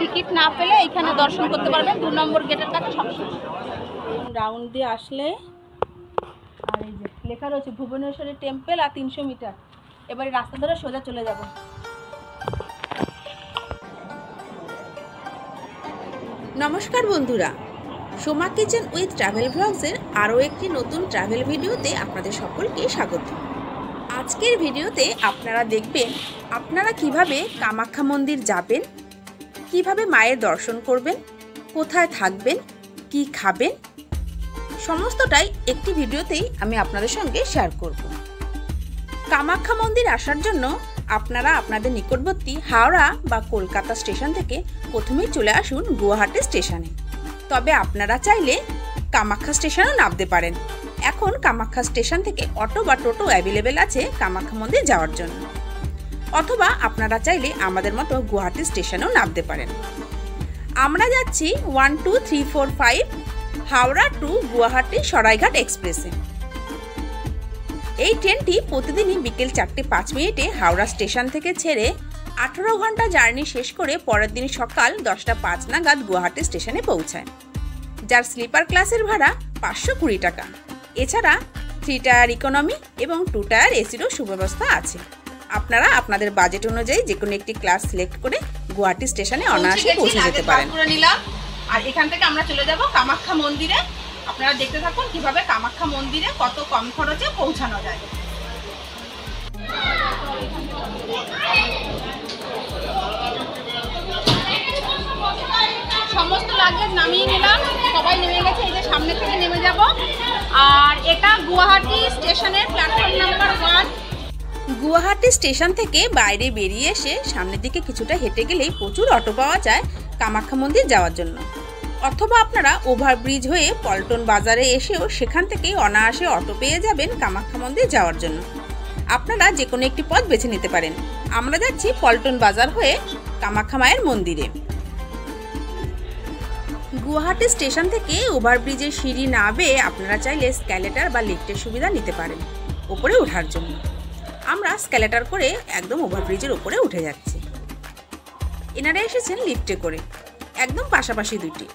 Ticket না পেলে এখানে দর্শন করতে পারবেন 2 নম্বর গেটের কাছে সবসময়। রাউন্ড দিয়ে আসলে আর এই যে লেখা রয়েছে ভুবনেশ্বরী টেম্পল আর 300 মিটার। এবারে রাস্তা ধরে সোজা চলে যাব। নমস্কার বন্ধুরা, সোমা কিচেন উইথ ট্রাভেল ব্লগসের আরও একটি নতুন ট্রাভেল ভিডিওতে আপনাদের সকলকে স্বাগত। আজকের ভিডিওতে আপনারা দেখবেন আপনারা কিভাবে কামাখ্যা মন্দির যাবেন, কিভাবে মায়ের দর্শন করবেন, কোথায় থাকবেন, কি খাবেন, সমস্তটাই একটি ভিডিওতেই আমি আপনাদের সঙ্গে শেয়ার করব। কামাখ্যা মন্দির আসার জন্য আপনারা আপনাদের নিকটবর্তী হাওড়া বা কলকাতা স্টেশন থেকে প্রথমেই চলে আসুন গুয়াহাটি স্টেশনে। তবে আপনারা চাইলে কামাখ্যা স্টেশনেও নামতে পারেন। এখন কামাখ্যা স্টেশন থেকে অটো বা টোটো অ্যাভেলেবেল আছে কামাখ্যা মন্দির যাওয়ার জন্য। অথবা আপনারা চাইলে আমাদের মতো গুয়াহাটি স্টেশনেও নামতে পারেন। আমরা যাচ্ছি 1 2 3 4 5 হাওড়া টু গুয়াহাটি সরাইঘাট এক্সপ্রেসে। এই ট্রেনটি প্রতিদিনই বিকেল 4:05 হাওড়া স্টেশন থেকে ছেড়ে 18 ঘন্টা জার্নি শেষ করে পরের দিন সকাল 10:05 নাগাদ গুয়াহাটি স্টেশনে পৌঁছায়, যার স্লিপার ক্লাসের ভাড়া 520 টাকা। এছাড়া 3 টায়ার ইকোনমি এবং 2 টায়ার এসিরও সুব্যবস্থা আছে। আপনারা আপনাদের বাজেট অনুযায়ী যে কোনো একটি ক্লাস সিলেক্ট করে গুয়াহাটি স্টেশনে অনায়াসে পৌঁছে যেতে পারেন। আর এখান থেকে আমরা চলে যাব কামাখ্যা মন্দিরে। আপনারা দেখতে থাকুন কিভাবে কামাখ্যা মন্দিরে কত কম খরচে পৌঁছানো যায়। সমস্ত লাগেজ নামিয়ে নিলাম, সবাই নেমে গেছে। এই যে সামনে থেকে নেমে যাব। আর এটা গুয়াহাটি স্টেশনের প্ল্যাটফর্ম নাম্বার 1। গুয়াহাটি স্টেশন থেকে বাইরে বেরিয়ে এসে সামনের দিকে কিছুটা হেঁটে গেলেই প্রচুর অটো পাওয়া যায় কামাখ্যা মন্দির যাওয়ার জন্য। অথবা আপনারা ওভারব্রিজ হয়ে পল্টন বাজারে এসেও সেখান থেকেই অনায়াসে অটো পেয়ে যাবেন কামাখ্যা মন্দির যাওয়ার জন্য। আপনারা যে কোনো একটি পথ বেছে নিতে পারেন। আমরা যাচ্ছি পল্টন বাজার হয়ে কামাখ্যা মায়ের মন্দিরে। গুয়াহাটি স্টেশন থেকে ওভারব্রিজের সিঁড়ি না বেয়ে আপনারা চাইলে স্ক্যালেটার বা লিফটের সুবিধা নিতে পারেন ওপরে ওঠার জন্য। আমরা স্ক্যালেটার করে একদম ওভারব্রিজের ওপরে উঠে যাচ্ছি। এনারা এসেছেন লিফটে করে, একদম পাশাপাশি দুটি।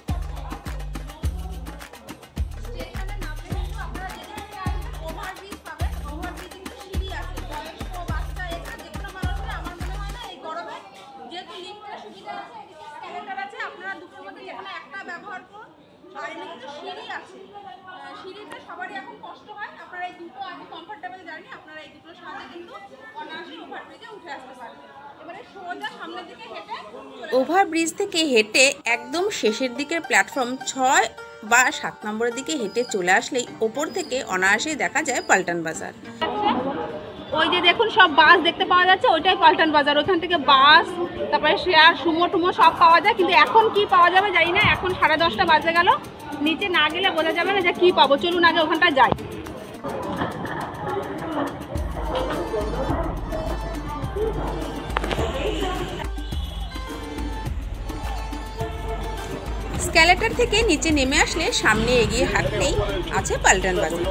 ওভারব্রিজ থেকে হেঁটে একদম শেষের দিকের প্ল্যাটফর্ম 6 বা 7 নম্বরের দিকে হেঁটে চলে আসলেই ওপর থেকে অনায়াসে দেখা যায় পাল্টন বাজার। ওই যে দেখুন সব বাস দেখতে পাওয়া যাচ্ছে, ওইটাই পাল্টন বাজার। ওইখান থেকে বাস, তারপরে শেয়ার, সুমো টুমো সব পাওয়া যায়। কিন্তু এখন কি পাওয়া যাবে জানি না। এখন 10:30 বাজে গেল, নিচে না গেলে বোঝা যাবে না যে কি পাবো। চলুন আগে ওখানটা যাই। স্ক্যালেটার থেকে নিচে নেমে আসলে সামনে এগিয়ে হাঁটলেই আছে পাল্টন বাজার।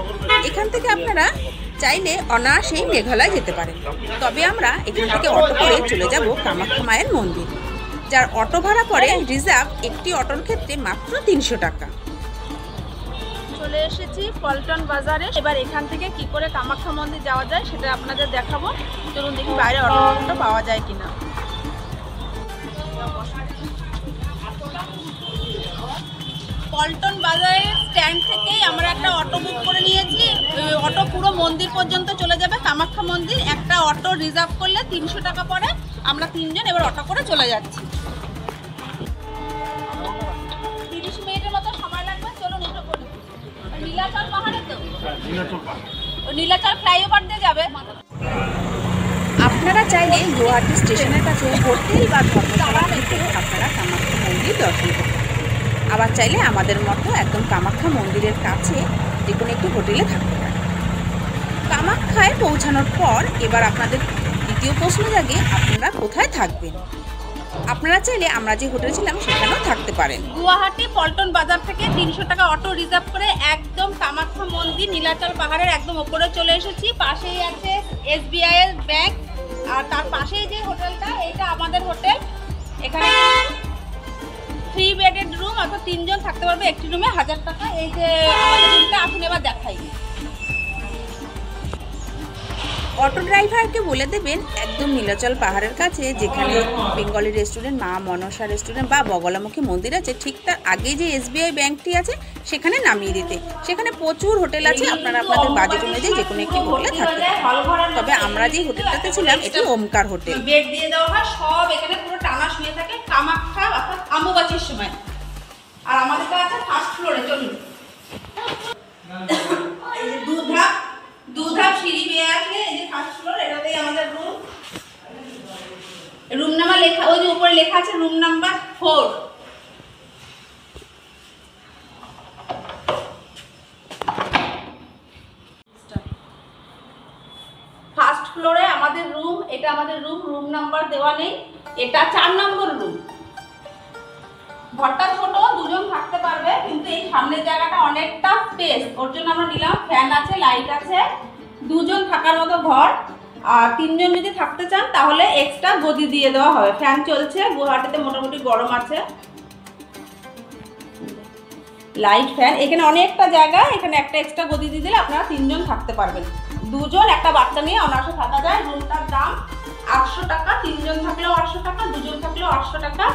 এখান থেকে আপনারা চাইলে অনায়াসেই মেঘালয় যেতে পারেন। তবে আমরা এখান থেকে অটো করে চলে যাব কামাখ্যা মায়ের মন্দির, যার অটো ভাড়া পড়ে রিজার্ভ একটি অটোর ক্ষেত্রে মাত্র 300 টাকা। চলে এসেছি পল্টন বাজারে। এবার এখান থেকে কি করে কামাখ্যা মন্দির যাওয়া যায় সেটা আপনাদের দেখাবো। চলুন দেখি বাইরে অটো পাওয়া যায় কিনা। পল্টন বাজারের স্ট্যান্ড থেকেই আমরা একটা অটো বুক করে নিয়েছি। অটো পুরো মন্দির পর্যন্ত চলে যাবে, কামাখ্যা মন্দির। একটা অটো রিজার্ভ করলে 300 টাকা পড়ে। আমরা 3 জন এবার অটো করে চলে যাচ্ছি। 30 মিনিটের মতো সময় লাগবে। চলুন একটু করি। নীলাচল পাহাড়ে তো নীলাচল ফ্লাইওভার দিয়ে যাবে। আপনারা চাইলে গুয়াহাটি স্টেশনের কাছে হোটেল বা ধর্মশালা থেকে আপনারা কামাখ্যা মন্দির দর্শন করতে পারেন। আবার চাইলে আমাদের মতো একদম কামাখ্যা মন্দিরের কাছে যে কোনো একটি হোটেলে থাকতে পারেন। কামাখ্যায় পৌঁছানোর পর এবার আপনাদের দ্বিতীয় প্রশ্ন জাগে আপনারা কোথায় থাকবেন। আপনারা চাইলে আমরা যে হোটেলে ছিলাম সেখানেও থাকতে পারেন। গুয়াহাটি পল্টন বাজার থেকে 300 টাকা অটো রিজার্ভ করে একদম কামাখ্যা মন্দির নীলাচল পাহাড়ের একদম উপরে চলে এসেছি। পাশেই আছে SBI এর ব্যাংক, আর তার পাশেই যে হোটেলটা, এটা আমাদের হোটেল। এখানে 3 বেডেড রুম, অর্থাৎ 3 জন থাকতে পারবে একটি রুমে, 1000 টাকা। এই যে আমাদের রুমটা আসুন এবার দেখাই। অটো ড্রাইভারকে বলে দেবেন একদম নীলাচল পাহাড়ের কাছে, যেখানে বেঙ্গলি রেস্টুরেন্ট, মা মনসা রেস্টুরেন্ট বা বগলামুখী মন্দির আছে, ঠিক তার আগে যে SBI ব্যাংকটি আছে সেখানে নামিয়ে দিতে। সেখানে প্রচুর হোটেল আছে, আপনারা আপনাদের বাজেট অনুযায়ী যে কোনো একটি হোটেলে থাকতে পারেন। তবে আমরা যেই হোটেলটাতে ছিলাম এটি ওমকার হোটেল। বেড দিয়ে দেওয়া হয়, সব এখানে পুরো টানা শুয়ে থাকে কামাখ্যা অর্থাৎ অম্বুবাচীর সময়। আর আমাদের তো আছে ফার্স্ট ফ্লোরে, চলুন। এই যে দুধাপ সিঁড়ি বেয়ে আসলে এই যে ফার্স্ট ফ্লোর, এটাতেই আমাদের রুম নাম্বার লেখা, ওই যে উপরে লেখা আছে রুম নাম্বার 4। ফার্স্ট ফ্লোরে আমাদের রুম, এটা আমাদের রুম নাম্বার দেওয়া নেই, এটা 4 নম্বর রুম। ঘরটা ছোট, 2 জন থাকতে পারবে, কিন্তু এই সামনের জায়গাটা অনেকটা স্পেস, ওর জন্য আমরা নিলাম। ফ্যান আছে, লাইট আছে, 2 জন থাকার মতো ঘর। আর 3 জন যদি থাকতে চান তাহলে এক্সট্রা গদি দিয়ে দেওয়া হবে। ফ্যান চলছে, গুয়াহাটিতে মোটামুটি গরম আছে, লাইট ফ্যান। এখানে অনেকটা জায়গা, এখানে একটা এক্সট্রা গদি দিয়ে দিলে আপনারা 3 জন থাকতে পারবেন। 2 জন একটা বাচ্চা নিয়ে অনায়াসে থাকা যায়। রুমটার দাম 800 টাকা, 3 জন থাকলেও 800 টাকা, 2 জন থাকলেও 800 টাকা।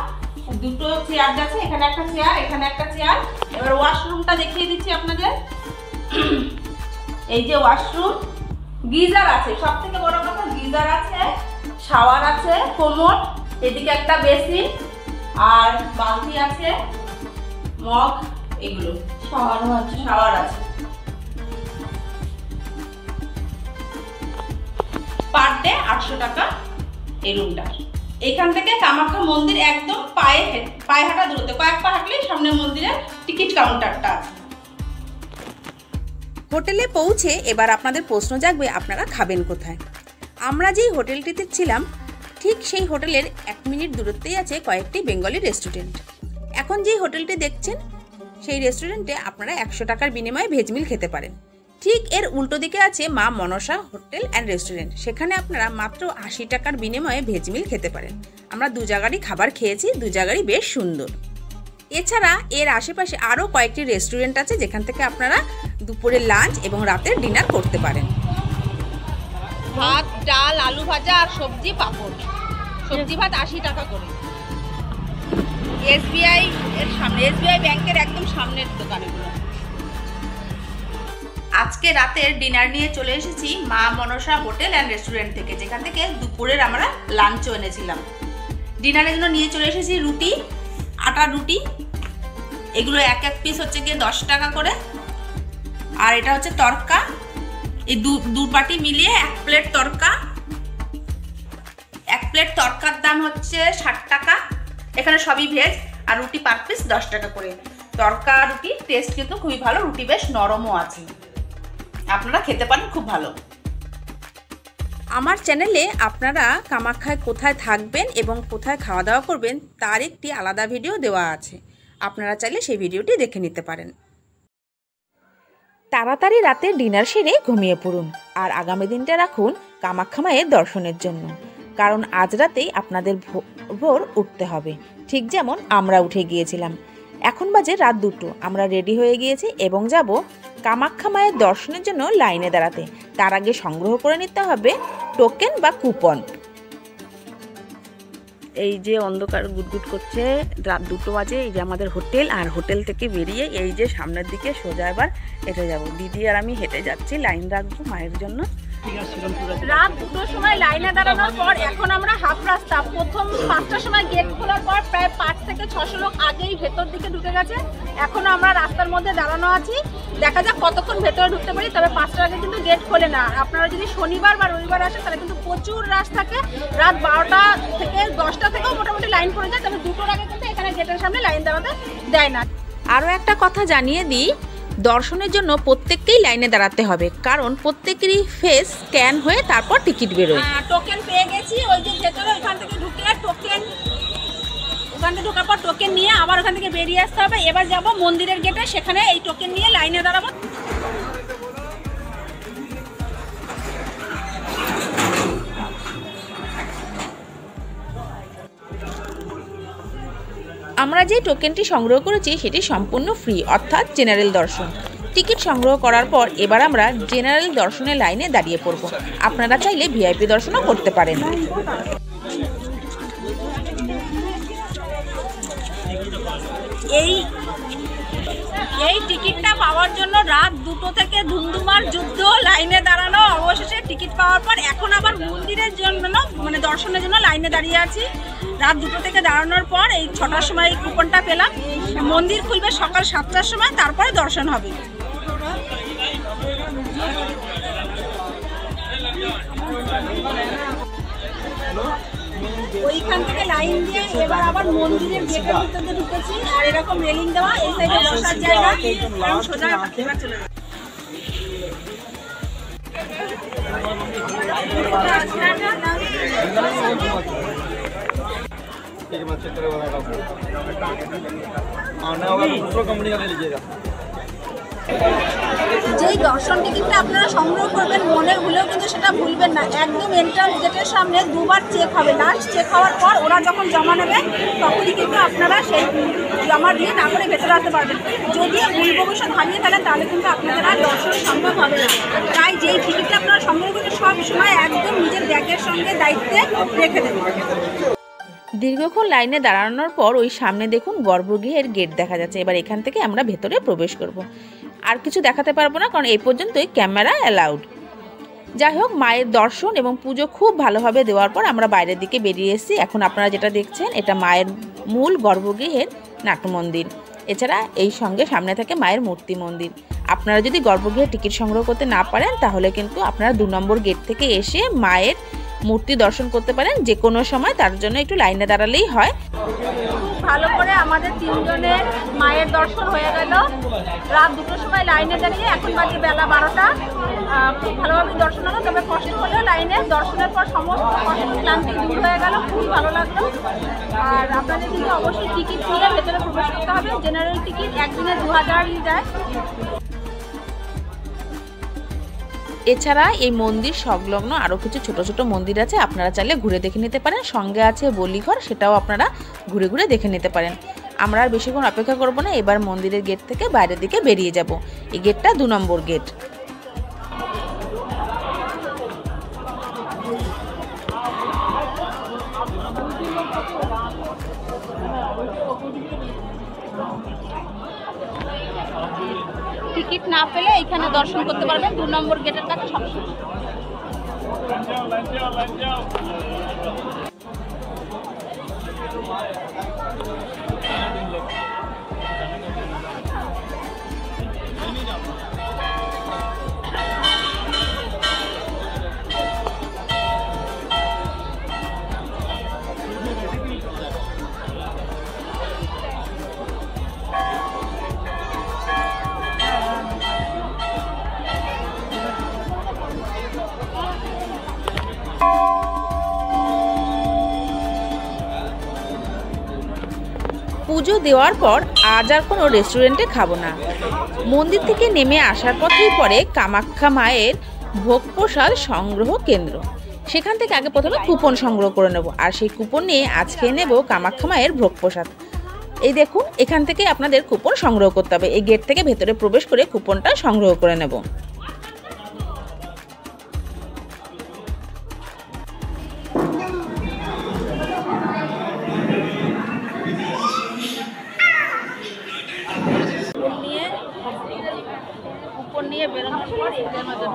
2টো চেয়ার আছে, এখানে একটা চেয়ার, এখানে একটা চেয়ার। এবার ওয়াশরুমটা দেখিয়ে দিচ্ছি আপনাদের। এই যে ওয়াশরুম, গিজার আছে, সব থেকে বড় কথা গিজার আছে, শাওয়ার আছে, কোমোড, এদিকে একটা বেসিন আর বালতি আছে, মগ, এগুলো শাওয়ার আছে। পার ডে 800 টাকা এই রুমটা। এখান থেকে কামাখ্যা মন্দির একদম পায়ে হাঁটা দূরত্বে, কয়েক পা হাঁটলেই সামনে মন্দিরের টিকিট কাউন্টারটা আছে। হোটেলে পৌঁছে এবার আপনাদের প্রশ্ন জাগবে আপনারা খাবেন কোথায়। আমরা যেই হোটেলটিতে ছিলাম ঠিক সেই হোটেলের 1 মিনিট দূরত্বেই আছে কয়েকটি বেঙ্গলি রেস্টুরেন্ট। এখন যেই হোটেলটি দেখছেন সেই রেস্টুরেন্টে আপনারা 100 টাকার বিনিময়ে ভেজ মিল খেতে পারেন। ঠিক এর উল্টো দিকে আছে মা মনসা হোটেল অ্যান্ড রেস্টুরেন্ট, সেখানে আপনারা মাত্র 80 টাকার বিনিময়ে ভেজ মিল খেতে পারেন। আমরা 2 জায়গারই খাবার খেয়েছি, 2 জায়গারই বেশ সুন্দর। এছাড়া এর আশেপাশে আরও কয়েকটি রেস্টুরেন্ট আছে যেখান থেকে আপনারা দুপুরের লাঞ্চ এবং রাতের ডিনার করতে পারেন। ভাত, ডাল, আলু ভাজা আর সবজি, পাঁপড়। সবজি ভাত 80 টাকা করে। SBI এর সামনে, SBI ব্যাংকের একদম সামনের দোকানগুলো। আজকে রাতের ডিনার নিয়ে চলে এসেছি মা মনসা হোটেল অ্যান্ড রেস্টুরেন্ট থেকে, যেখান থেকে দুপুরের আমরা লাঞ্চও এনেছিলাম। ডিনারের জন্য নিয়ে চলে এসেছি রুটি, আটার রুটি, এগুলো এক পিস হচ্ছে গিয়ে 10 টাকা করে। আর এটা হচ্ছে তরকা, এই দু পাটি মিলিয়ে 1 প্লেট তরকা। 1 প্লেট তরকার দাম হচ্ছে 60 টাকা। এখানে সবই ভেজ, আর রুটি পার পিস 10 টাকা করে। তরকা রুটি টেস্ট কিন্তু খুবই ভালো, রুটি বেশ নরমও আছে, আপনারা খেতে পারেন, খুব ভালো। আমার চ্যানেলে আপনারা কামাখ্যায় কোথায় থাকবেন এবং কোথায় খাওয়া দাওয়া করবেন তার একটি আলাদা ভিডিও দেওয়া আছে, আপনারা চাইলে সেই ভিডিওটি দেখে নিতে পারেন। তাড়াতাড়ি রাতে ডিনার সেরে ঘুমিয়ে পড়ুন, আর আগামী দিনটা রাখুন কামাখ্যা মায়ের দর্শনের জন্য, কারণ আজ রাতেই আপনাদের ভোর উঠতে হবে, ঠিক যেমন আমরা উঠে গিয়েছিলাম। এখন বাজে রাত 2টো, আমরা রেডি হয়ে গিয়েছি এবং যাব কামাখ্যা মায়ের দর্শনের জন্য লাইনে দাঁড়াতে। তার আগে সংগ্রহ করে নিতে হবে টোকেন বা কুপন। এই যে অন্ধকার গুটগুট করছে, রাত 2টো বাজে। এই যে আমাদের হোটেল, আর হোটেল থেকে বেরিয়ে এই যে সামনের দিকে সোজা এবার হেঁটে যাব। দিদি আর আমি হেঁটে যাচ্ছি, লাইন রাখবো মায়ের জন্য। রাত 2টোর সময় লাইনে দাঁড়ানোর পর এখন আমরা হাফ রাস্তা, প্রথম 5টার সময় গেট খোলার পর প্রায় 5 থেকে 600 লোক আগেই ভেতর দিকে ঢুকে গেছে। এখন আমরা রাস্তার মধ্যে দাঁড়ানো আছি, দেখা যাক কতক্ষণ ভেতরে ঢুকতে পারি। তবে 5টার আগে কিন্তু গেট খোলে না। আপনারা যদি শনিবার বা রবিবার আসেন তাহলে কিন্তু প্রচুর রাশ থাকে। রাত 12টা থেকে 10টা থেকেও মোটামুটি লাইন পড়ে যায়, তবে 2টোর আগে কিন্তু এখানে গেটের সামনে লাইন দাঁড়াতে দেয় না। আরও একটা কথা জানিয়ে দিই, দর্শনের জন্য প্রত্যেককেই লাইনে দাঁড়াতে হবে, কারণ প্রত্যেকেরই ফেস স্ক্যান হয়ে তারপর টিকিট বেরোয়। টোকেন পেয়ে গেছি, ওই যে ভেতরে ওখান থেকে ঢুকে টোকেন, ওখান থেকে ঢোকার পর টোকেন নিয়ে আবার ওখান থেকে বেরিয়ে আসতে হবে। এবার যাব মন্দিরের গেটে, সেখানে এই টোকেন নিয়ে লাইনে দাঁড়াবো। আমরা যে টোকেনটি সংগ্রহ করেছি সেটি সম্পূর্ণ ফ্রি, অর্থাৎ জেনারেল দর্শন। টিকিট সংগ্রহ করার পর এবার আমরা জেনারেল দর্শনের লাইনে দাঁড়িয়ে পড়ব। আপনারা চাইলে ভিআইপি দর্শনও করতে পারেন। এই টিকিটটা পাওয়ার জন্য রাত 2টো থেকে ধুমধুমার যুদ্ধ, লাইনে দাঁড়ানো, অবশেষে টিকিট পাওয়ার পর এখন আবার মন্দিরের জন্য মানে দর্শনের জন্য লাইনে দাঁড়িয়ে আছি। রাত 2টো থেকে দাঁড়ানোর পর এই 6টার সময় এই কুপনটা পেলাম। মন্দির খুলবে সকাল 7টার সময়, তারপরে দর্শন হবে। ওইখান থেকে লাইন দিয়ে এবার আবার মন্দিরের গেটের ভিতরে ঢুকেছি। আর এরকম রেলিং দেওয়া, এই সাইডে বসার জায়গা, কারণ সোজা এবার চলে যাবে। যেই দর্শন টিকিটটা আপনারা সংগ্রহ করবেন মনে হলেও কিন্তু সেটা ভুলবেন না। একদম এন্ট্রান্স গেটের সামনে 2বার চেক হবে। লাস্ট চেক হওয়ার পর ওরা যখন জমা নেবে তখনই কিন্তু আপনারা সেই জমা দিয়ে তারপরে ভেতরে আসতে পারবেন। যদিও ভুল ভবিষ্যৎ হারিয়ে ফেলেন তাহলে কিন্তু আপনাদের আর দর্শন সম্ভব হবে না। তাই যেই টিকিটটা আপনারা সংগ্রহ করবেন সব সময় একদম নিজের ব্যাগের সঙ্গে দায়িত্বে রেখে দেবেন। দীর্ঘক্ষণ লাইনে দাঁড়ানোর পর ওই সামনে দেখুন গর্ভগৃহের গেট দেখা যাচ্ছে। এবার এখান থেকে আমরা ভেতরে প্রবেশ করব। আর কিছু দেখাতে পারবো না, কারণ এই পর্যন্তই ক্যামেরা অ্যালাউড। যাই হোক, মায়ের দর্শন এবং পুজো খুব ভালোভাবে দেওয়ার পর আমরা বাইরের দিকে বেরিয়ে এসেছি। এখন আপনারা যেটা দেখছেন এটা মায়ের মূল গর্ভগৃহের নাট্যমন্দির। এছাড়া এই সঙ্গে সামনে থাকে মায়ের মূর্তি মন্দির। আপনারা যদি গর্ভগৃহে টিকিট সংগ্রহ করতে না পারেন তাহলে কিন্তু আপনারা 2 নম্বর গেট থেকে এসে মায়ের মূর্তি দর্শন করতে পারেন যে কোনো সময়। তার জন্য একটু লাইনে দাঁড়ালেই হয়। খুব ভালো করে আমাদের 3 জনের মায়ের দর্শন হয়ে গেল। রাত 2টোর সময় লাইনে দাঁড়িয়ে এখন বাজে বেলা 12টা। খুব ভালোভাবে দর্শন হলো, তবে কষ্ট হলেও লাইনে দর্শনের পর সমস্ত কষ্ট ক্লান্তি দূর হয়ে গেল। খুবই ভালো লাগলো। আর আপনাদের কিন্তু অবশ্যই টিকিট নিয়ে ভেতরে প্রবেশ করতে হবে। জেনারেল টিকিট একদিনে 2000ই যায়। এছাড়া এই মন্দির সংলগ্ন আরও কিছু ছোট ছোট মন্দির আছে, আপনারা চাইলে ঘুরে দেখে নিতে পারেন। সঙ্গে আছে বলিঘর, সেটাও আপনারা ঘুরে ঘুরে দেখে নিতে পারেন। আমরা আর বেশিক্ষণ অপেক্ষা করব না, এবার মন্দিরের গেট থেকে বাইরের দিকে বেরিয়ে যাব। এই গেটটা 2 নম্বর গেট। টিকিট না পেলে এখানে দর্শন করতে পারবেন 2 নম্বর গেটের কাছে সবসময়। পুজো দেওয়ার পর আজ আর কোনো রেস্টুরেন্টে খাবো না। মন্দির থেকে নেমে আসার পথেই পড়ে কামাখ্যা মায়ের ভোগ প্রসাদ সংগ্রহ কেন্দ্র। সেখান থেকে আগে প্রথমে কুপন সংগ্রহ করে নেব, আর সেই কুপন নিয়ে আজ খেয়ে নেব কামাখ্যা মায়ের ভোগ প্রসাদ। এই দেখুন, এখান থেকে আপনাদের কুপন সংগ্রহ করতে হবে। এই গেট থেকে ভেতরে প্রবেশ করে কুপনটা সংগ্রহ করে নেব। নিয়ে বেরোনোর পর এটার মধ্যে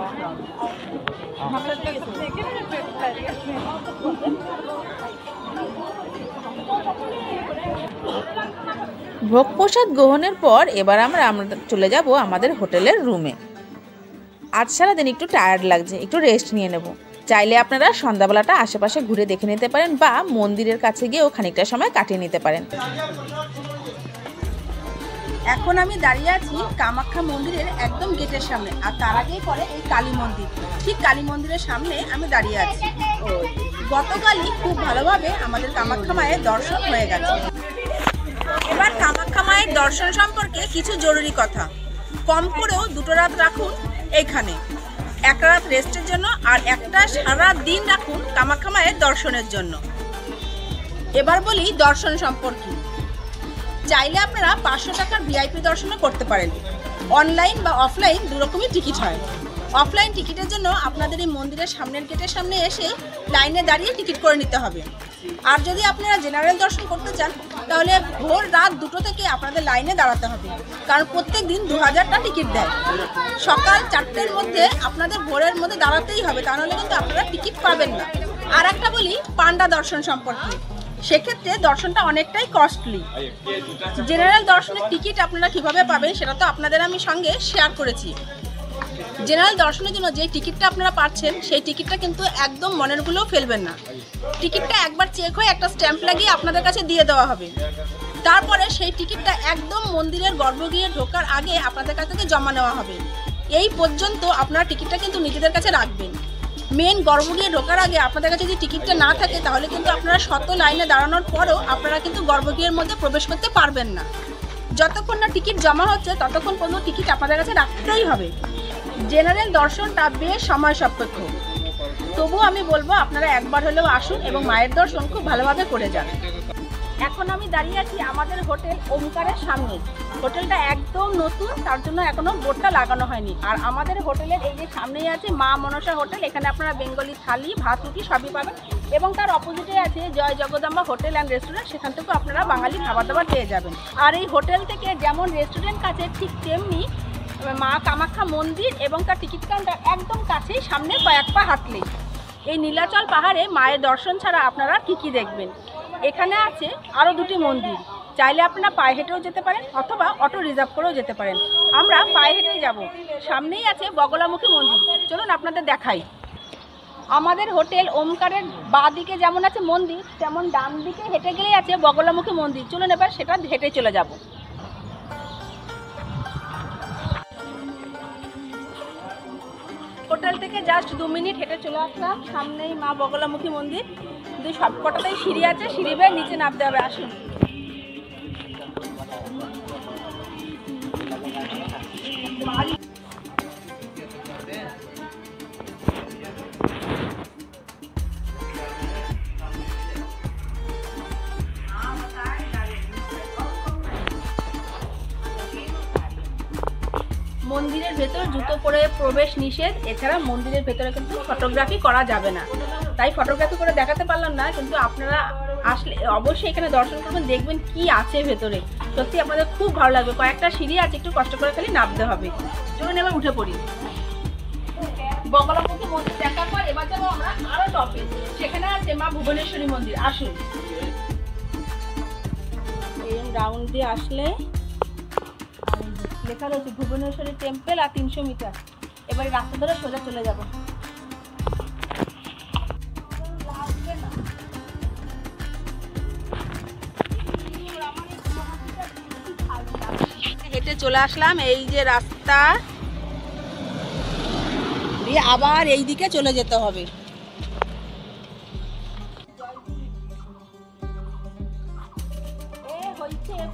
ভোগ প্রসাদ গ্রহণের পর এবার আমরা চলে যাব আমাদের হোটেলের রুমে। আজ সারাদিন একটু টায়ার্ড লাগছে, একটু রেস্ট নিয়ে নেব। চাইলে আপনারা সন্ধ্যাবেলাটা আশেপাশে ঘুরে দেখে নিতে পারেন বা মন্দিরের কাছে গিয়েও খানিকটা সময় কাটিয়ে নিতে পারেন। এখন আমি দাঁড়িয়ে আছি কামাখ্যা মন্দিরের একদম গেটের সামনে, আর তার আগেই পরে এই কালী মন্দির। ঠিক কালী মন্দিরের সামনে আমি দাঁড়িয়ে আছি। গতকালই খুব ভালোভাবে আমাদের কামাখ্যা মায়ের দর্শন হয়ে গেছে। এবার কামাখ্যা মায়ের দর্শন সম্পর্কে কিছু জরুরি কথা। কম করেও 2টো রাত রাখুন এইখানে, 1 রাত রেস্টের জন্য আর একটা সারা দিন রাখুন কামাখ্যা মায়ের দর্শনের জন্য। এবার বলি দর্শন সম্পর্কে। চাইলে আপনারা 500 টাকার ভিআইপি দর্শনও করতে পারেন। অনলাইন বা অফলাইন দুরকমই টিকিট হয়। অফলাইন টিকিটের জন্য আপনাদের এই মন্দিরের সামনের গেটের সামনে এসে লাইনে দাঁড়িয়ে টিকিট করে নিতে হবে। আর যদি আপনারা জেনারেল দর্শন করতে চান তাহলে ভোর রাত 2টো থেকে আপনাদের লাইনে দাঁড়াতে হবে, কারণ প্রত্যেক দিন 2000টা টিকিট দেয়। সকাল 4টের মধ্যে আপনাদের ভোরের মধ্যে দাঁড়াতেই হবে, তা নাহলে কিন্তু আপনারা টিকিট পাবেন না। আর একটা বলি পান্ডা দর্শন সম্পর্কে, সেক্ষেত্রে দর্শনটা অনেকটাই কস্টলি। জেনারেল দর্শনের টিকিট আপনারা কিভাবে পাবেন সেটা তো আপনাদের আমি সঙ্গে শেয়ার করেছি। জেনারেল দর্শনের জন্য যে টিকিটটা আপনারা পাচ্ছেন সেই টিকিটটা কিন্তু একদম মনের ভুলেও ফেলবেন না। টিকিটটা একবার চেক হয়ে একটা স্ট্যাম্প লাগিয়ে আপনাদের কাছে দিয়ে দেওয়া হবে। তারপরে সেই টিকিটটা একদম মন্দিরের গর্ভগৃহে ঢোকার আগে আপনাদের কাছ থেকে জমা নেওয়া হবে। এই পর্যন্ত আপনারা টিকিটটা কিন্তু নিজেদের কাছে রাখবেন। মেন গর্ভগৃহে ঢোকার আগে আপনাদের কাছে যদি টিকিটটা না থাকে তাহলে কিন্তু আপনারা শত লাইনে দাঁড়ানোর পরও আপনারা কিন্তু গর্ভগৃহের মধ্যে প্রবেশ করতে পারবেন না। যতক্ষণ না টিকিট জমা হচ্ছে ততক্ষণ পর্যন্ত টিকিট আপনাদের কাছে রাখতেই হবে। জেনারেল দর্শনটা বেশ সময় সাপেক্ষ, তবুও আমি বলবো আপনারা একবার হলেও আসুন এবং মায়ের দর্শন খুব ভালোভাবে করে যান। এখন আমি দাঁড়িয়ে আছি আমাদের হোটেল ওমকারের সামনে। হোটেলটা একদম নতুন, তার জন্য এখনো বোর্ডটা লাগানো হয়নি। আর আমাদের হোটেলের এই যে সামনেই আছে মা মনসা হোটেল, এখানে আপনারা বেঙ্গলি থালি, ভাত, রুটি সবই পাবেন। এবং তার অপোজিটে আছে জয় জগদম্বা হোটেল অ্যান্ড রেস্টুরেন্ট, সেখান থেকেও আপনারা বাঙালি খাবার দাবার পেয়ে যাবেন। আর এই হোটেল থেকে যেমন রেস্টুরেন্ট কাছে ঠিক তেমনি মা কামাখ্যা মন্দির এবং তার টিকিট কাউন্টার একদম কাছেই, সামনে কয়েক পা হাঁটলেই। এই নীলাচল পাহাড়ে মায়ের দর্শন ছাড়া আপনারা কী দেখবেন। এখানে আছে আরও 2টি মন্দির, চাইলে আপনারা পায়ে হেঁটেও যেতে পারেন অথবা অটো রিজার্ভ করেও যেতে পারেন। আমরা পায়ে হেঁটেই যাব। সামনেই আছে বগলামুখী মন্দির, চলুন আপনাদের দেখাই। আমাদের হোটেল ওমকারের বাঁ দিকে যেমন আছে মন্দির, তেমন ডান দিকে হেঁটে গেলেই আছে বগলামুখী মন্দির। চলুন এবার সেটা হেঁটে চলে যাব। হোটেল থেকে জাস্ট 2 মিনিট হেঁটে চলে আসলাম, সামনেই মা বগলামুখী মন্দির। কিন্তু সবকটাতেই সিঁড়ি আছে, সিঁড়ি বেয়ে নিচে নামতে হবে। আসুন। মন্দিরের ভেতর জুতো পরে প্রবেশ নিষেধ, এছাড়া মন্দিরের ভেতরে কিন্তু ফটোগ্রাফি করা যাবে না, তাই ফটোগ্রাফি করে দেখাতে পারলাম না। কিন্তু আপনারা আসলে অবশ্যই এখানে দর্শন করবেন, দেখবেন কি আছে ভেতরে, সত্যি আপনাদের খুব ভালো লাগবে। কয়েকটা সিঁড়ি আছে, একটু কষ্ট করে খালি নামতে হবে। চলুন এবার উঠে পড়ি। বগলামুখী মন্দির দেখার পর এবার যাবো আমরা আরো টপে, সেখানে আছে মা ভুবনেশ্বরী মন্দির। আসুন। এই রাউন্ড দিয়ে আসলে লেখা রয়েছে ভুবনেশ্বরী টেম্পল আর 300 মিটার। এবারে রাস্তা ধরে সোজা চলে যাব। হেঁটে চলে আসলাম, এই যে রাস্তা দিয়ে আবার এই দিকে চলে যেতে হবে।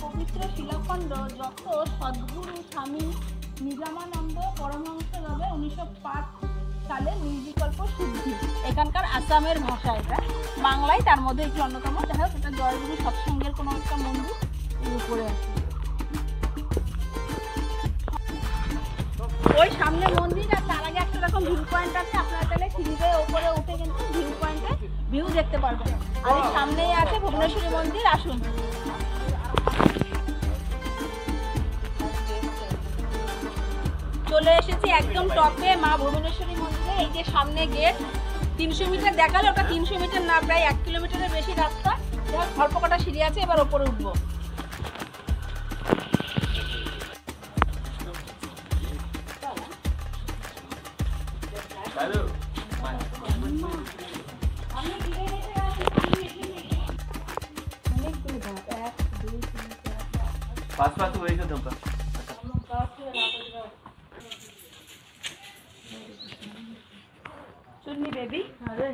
পবিত্র শিলাখণ্ড যত সদ্গুরু স্বামী নিজামানন্দ পরমহংসদেব 1905 সালে নির্বিকল্প শুদ্ধি, এখানকার আসামের ভাষা, এটা বাংলায় তার মধ্যে একটি অন্যতম। দেখা যাক এটা জয়গুরু সৎসঙ্গের কোনো একটা মন্দির উপরে আছে। ওই সামনে মন্দির আর তার আগে একটা রকম ভিউ পয়েন্ট আছে, আপনারা তাহলে সিঁড়িতে উপরে উঠে কিন্তু ভিউ পয়েন্টে ভিউ দেখতে পারবেন। আর এই সামনেই আছে ভুবনেশ্বরী মন্দির। আসুন। চলে এসেছি একদম টপে মা ভুবনেশ্বরী মন্দিরে। এই যে সামনে গেট, 300 মিটার দেখালে ওটা 300 মিটার না, প্রায় 1 কিলোমিটারের বেশি রাস্তা। অল্প কটা সিঁড়ি আছে, এবার ওপরে উঠবো। बेबी अरे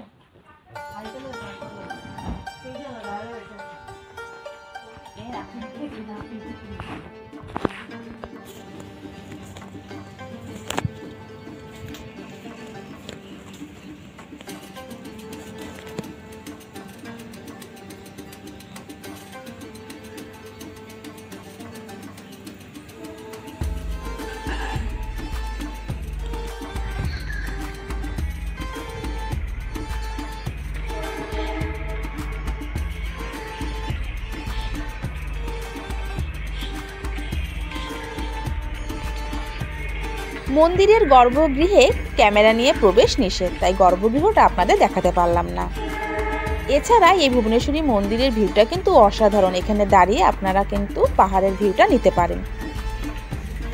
মন্দিরের গর্ভগৃহে ক্যামেরা নিয়ে প্রবেশ নিষেধ, তাই গর্ভগৃহটা আপনাদের দেখাতে পারলাম না। এছাড়া এই ভুবনেশ্বরী মন্দিরের ভিউটা কিন্তু অসাধারণ। এখানে দাঁড়িয়ে আপনারা কিন্তু পাহাড়ের ভিউটা নিতে পারেন।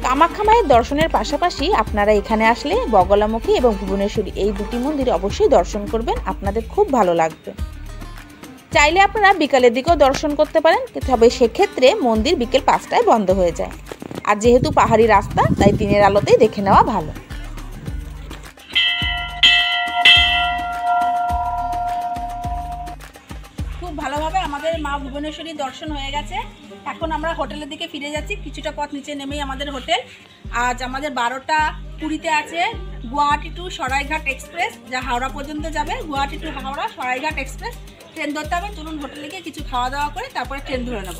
কামাখ্যা মায়ের দর্শনের পাশাপাশি আপনারা এখানে আসলে বগলামুখী এবং ভুবনেশ্বরী এই দুটি মন্দির অবশ্যই দর্শন করবেন, আপনাদের খুব ভালো লাগবে। চাইলে আপনারা বিকালের দিকেও দর্শন করতে পারেন, তবে সেক্ষেত্রে মন্দির বিকেল 5টায় বন্ধ হয়ে যায়। আর যেহেতু পাহাড়ি রাস্তা, তাই দিনের আলোতেই দেখে নেওয়া ভালো। খুব ভালোভাবে আমাদের মা ভুবনেশ্বরী দর্শন হয়ে গেছে। এখন আমরা হোটেলের দিকে ফিরে যাচ্ছি। কিছুটা পথ নিচে নেমেই আমাদের হোটেল। আজ আমাদের 12টা 20-তে আছে গুয়াহাটি টু সরাইঘাট এক্সপ্রেস, যা হাওড়া পর্যন্ত যাবে। Guwahati to Howrah Saraighat express train ধরতে হবে। চলুন হোটেলে গিয়ে কিছু খাওয়া দাওয়া করে তারপরে ট্রেন ধরে নেব।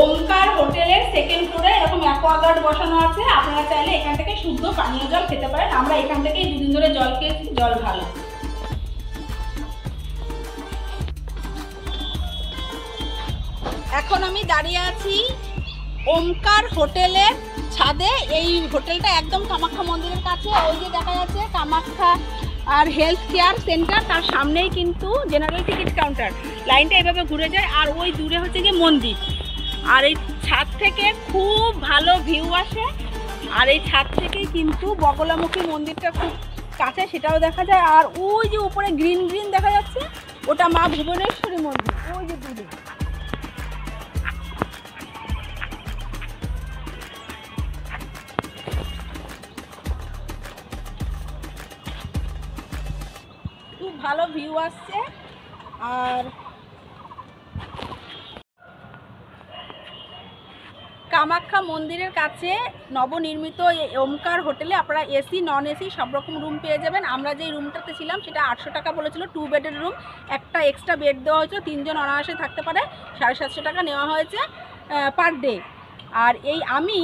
ওমকার হোটেলের সেকেন্ড ফ্লোরে এরকম অ্যাকোয়াগার্ড বসানো আছে। আপনারা চাইলে এখান থেকে শুদ্ধ পানীয় জল খেতে পারেন। আমরা এখান থেকেই 2 দিন ধরে জল খেয়েছি, জল ভালো। এখন আমি দাঁড়িয়ে আছি ওমকার হোটেলের ছাদে। এই হোটেলটা একদম কামাখ্যা মন্দিরের কাছে। ওই যে দেখা যাচ্ছে কামাখ্যা আর হেলথ কেয়ার সেন্টার, তার সামনেই কিন্তু জেনারেল টিকিট কাউন্টার। লাইনটা এভাবে ঘুরে যায় আর ওই দূরে হচ্ছে গিয়ে মন্দির। আর এই ছাদ থেকে খুব ভালো ভিউ আসে। আর এই ছাদ থেকেই কিন্তু বগলামুখী মন্দিরটা খুব কাছে, সেটাও দেখা যায়। আর ওই যে উপরে গ্রিন গ্রিন দেখা যাচ্ছে, ওটা মা ভুবনেশ্বরী মন্দির, ওই যে দূরে। খুব ভালো ভিউ আসছে। আর কামাখ্যা মন্দিরের কাছে নবনির্মিত এই ওমকার হোটেলে আপনারা এসি নন এসি সব রকম রুম পেয়ে যাবেন। আমরা যেই রুমটাতে ছিলাম সেটা 800 টাকা বলেছিল, 2 বেডের রুম। একটা এক্সট্রা বেড দেওয়া হয়েছিল, 3 জন অনায়াসে থাকতে পারে। 750 টাকা নেওয়া হয়েছে পার ডে। আর এই আমি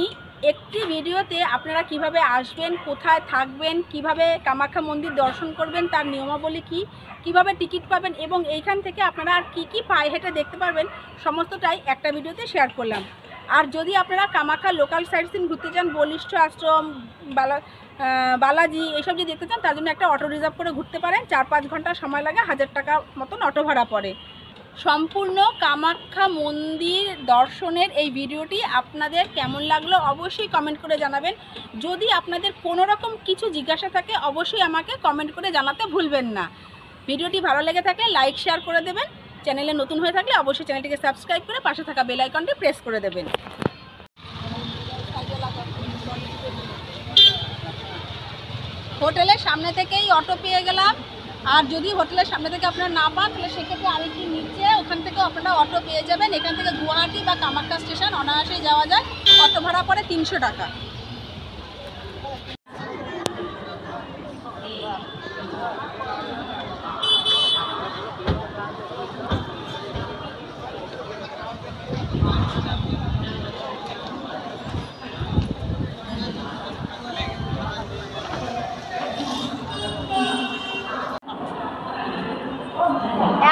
একটি ভিডিওতে আপনারা কিভাবে আসবেন, কোথায় থাকবেন, কিভাবে কামাখ্যা মন্দির দর্শন করবেন, তার নিয়মাবলী কী, কিভাবে টিকিট পাবেন এবং এইখান থেকে আপনারা আর কী কী পায়ে হেঁটে দেখতে পারবেন, সমস্তটাই একটা ভিডিওতে শেয়ার করলাম। আর যদি আপনারা কামাখ্যা লোকাল সাইট সিন ঘুরতে চান, বলিষ্ঠ আশ্রম, বালাজি এইসব যদি দেখতে চান, তার জন্য একটা অটো রিজার্ভ করে ঘুরতে পারেন। 4-5 ঘন্টা সময় লাগে, 1000 টাকা মতন অটো ভাড়া পড়ে। সম্পূর্ণ কামাখ্যা মন্দির দর্শনের এই ভিডিওটি আপনাদের কেমন লাগলো অবশ্যই কমেন্ট করে জানাবেন। যদি আপনাদের কোনো রকম কিছু জিজ্ঞাসা থাকে অবশ্যই আমাকে কমেন্ট করে জানাতে ভুলবেন না। ভিডিওটি ভালো লেগে থাকলে লাইক শেয়ার করে দেবেন। চ্যানেলে নতুন হয়ে থাকলে অবশ্যই চ্যানেলটিকে সাবস্ক্রাইব করে পাশে থাকা বেল আইকনটি প্রেস করে দেবেন। হোটেলের সামনে থেকেই অটো পেয়ে গেলাম। আর যদি হোটেলের সামনে থেকে আপনারা না পান তাহলে সেক্ষেত্রে আরেকটি নিচে, ওখান থেকেও আপনারা অটো পেয়ে যাবেন। এখান থেকে গুয়াহাটি বা কামাখ্যা স্টেশন অনায়াসেই যাওয়া যায়। অটো ভাড়া পড়ে 300 টাকা।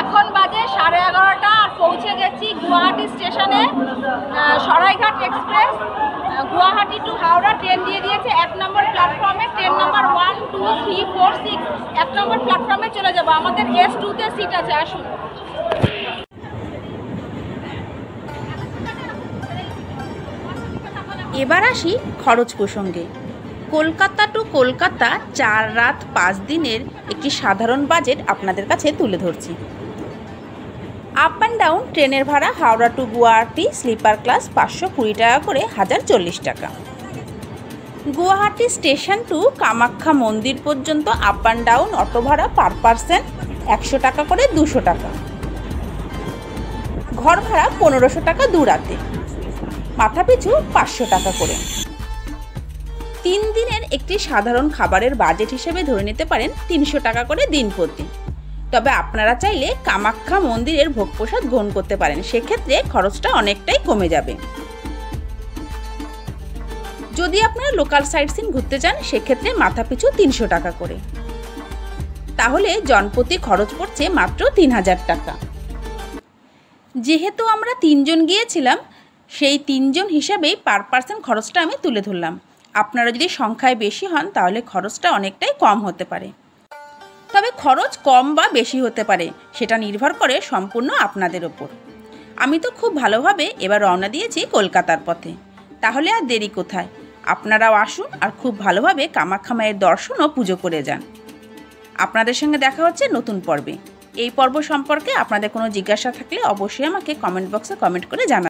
এখন বাজে 11:30 আর পৌঁছে গেছি গুয়াহাটি স্টেশনে। Saraighat express Guwahati to Howrah train দিয়ে দিয়েছে 1 নম্বর প্ল্যাটফর্মে। ট্রেন নাম্বার 1, 2, 3, 4, 6 1 নম্বর প্ল্যাটফর্মে চলে যাব। আমাদের S2-তে সিট আছে, আসুন। এবার আসি খরচ প্রসঙ্গে। কলকাতা টু কলকাতা 4 রাত 5 দিনের একটি সাধারণ বাজেট আপনাদের কাছে তুলে ধরছি। আপ অ্যান্ড ডাউন ট্রেনের ভাড়া Howrah to Guwahati sleeper class 520 টাকা করে, 1040 টাকা। গুয়াহাটি স্টেশন টু কামাখ্যা মন্দির পর্যন্ত আপ অ্যান্ড ডাউন অটো ভাড়া পার পার্সন 100 টাকা করে, 200 টাকা। ঘর ভাড়া 1500 টাকা 2 রাতে, মাথাপিছু 500 টাকা করে। 3 দিনের একটি সাধারণ খাবারের বাজেট হিসেবে ধরে নিতে পারেন 300 টাকা করে দিন প্রতি। তবে আপনারা চাইলে কামাখ্যা মন্দিরের ভোগ প্রসাদ গ্রহণ করতে পারেন, সেক্ষেত্রে খরচটা অনেকটাই কমে যাবে। যদি আপনারা লোকাল সাইট সিন ঘুরতে চান সেক্ষেত্রে মাথাপিছু 300 টাকা করে। তাহলে জনপ্রতি খরচ পড়ছে মাত্র 3000 টাকা। যেহেতু আমরা 3 জন গিয়েছিলাম সেই 3 জন হিসাবেই পার পার্সন খরচটা আমি তুলে ধরলাম। আপনারা যদি সংখ্যায় বেশি হন তাহলে খরচটা অনেকটাই কম হতে পারে। তবে খরচ কম বা বেশি হতে পারে, সেটা নির্ভর করে সম্পূর্ণ আপনাদের ওপর। আমি তো খুব ভালোভাবে এবার রওনা দিয়েছি কলকাতার পথে। তাহলে আর দেরি কোথায়, আপনারাও আসুন আর খুব ভালোভাবে কামাখ্যা মায়ের দর্শন ও পুজো করে যান। আপনাদের সঙ্গে দেখা হচ্ছে নতুন পর্বে। এই পর্ব সম্পর্কে আপনাদের কোনো জিজ্ঞাসা থাকলে অবশ্যই আমাকে কমেন্ট বক্সে কমেন্ট করে জানান।